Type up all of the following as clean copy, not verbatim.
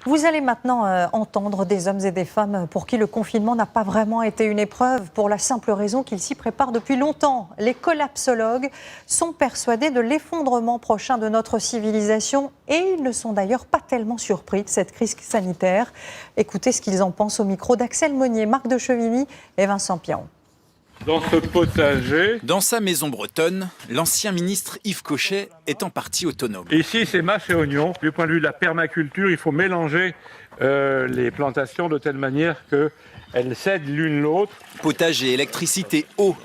Vous allez maintenant entendre des hommes et des femmes pour qui le confinement n'a pas vraiment été une épreuve, pour la simple raison qu'ils s'y préparent depuis longtemps. Les collapsologues sont persuadés de l'effondrement prochain de notre civilisation et ils ne sont d'ailleurs pas tellement surpris de cette crise sanitaire. Écoutez ce qu'ils en pensent au micro d'Axel Monnier, Marc de Chevigny et Vincent Piron. Dans ce potager... Dans sa maison bretonne, l'ancien ministre Yves Cochet est en partie autonome. Ici, c'est mâche et oignon. Du point de vue de la permaculture, il faut mélanger les plantations de telle manière qu'elles cèdent l'une l'autre. Potager, électricité, eau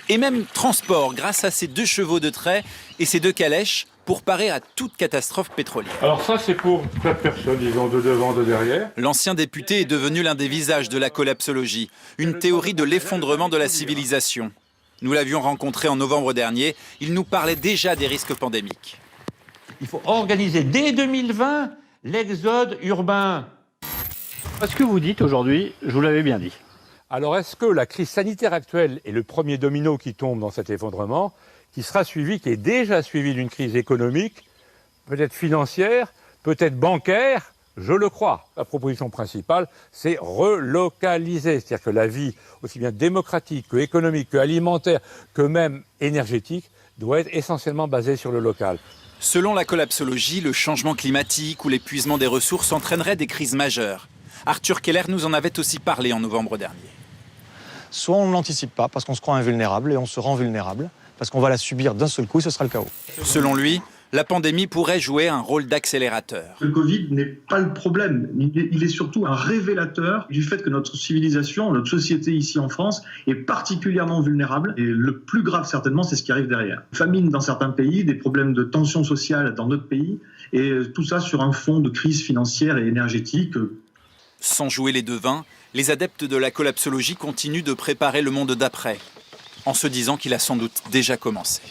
et même transport grâce à ces 2 chevaux de trait et ces 2 calèches pour parer à toute catastrophe pétrolière. Alors ça, c'est pour 4 personnes, disons, de devant, de derrière. L'ancien député est devenu l'un des visages de la collapsologie, une théorie de l'effondrement de la civilisation. Nous l'avions rencontré en novembre dernier, il nous parlait déjà des risques pandémiques. Il faut organiser dès 2020 l'exode urbain. Ce que vous dites aujourd'hui, je vous l'avais bien dit. Alors, est-ce que la crise sanitaire actuelle est le premier domino qui tombe dans cet effondrement, qui sera suivi, qui est déjà suivi d'une crise économique, peut-être financière, peut-être bancaire? Je le crois. La proposition principale, c'est relocaliser. C'est-à-dire que la vie, aussi bien démocratique que économique, que alimentaire, que même énergétique, doit être essentiellement basée sur le local. Selon la collapsologie, le changement climatique ou l'épuisement des ressources entraînerait des crises majeures. Arthur Keller nous en avait aussi parlé en novembre dernier. Soit on ne l'anticipe pas parce qu'on se croit invulnérable et on se rend vulnérable, parce qu'on va la subir d'un seul coup et ce sera le chaos. Selon lui, la pandémie pourrait jouer un rôle d'accélérateur. Le Covid n'est pas le problème, il est surtout un révélateur du fait que notre civilisation, notre société ici en France est particulièrement vulnérable. Et le plus grave certainement, c'est ce qui arrive derrière. Famine dans certains pays, des problèmes de tension sociale dans d'autres pays, et tout ça sur un fond de crise financière et énergétique. Sans jouer les devins, les adeptes de la collapsologie continuent de préparer le monde d'après, en se disant qu'il a sans doute déjà commencé.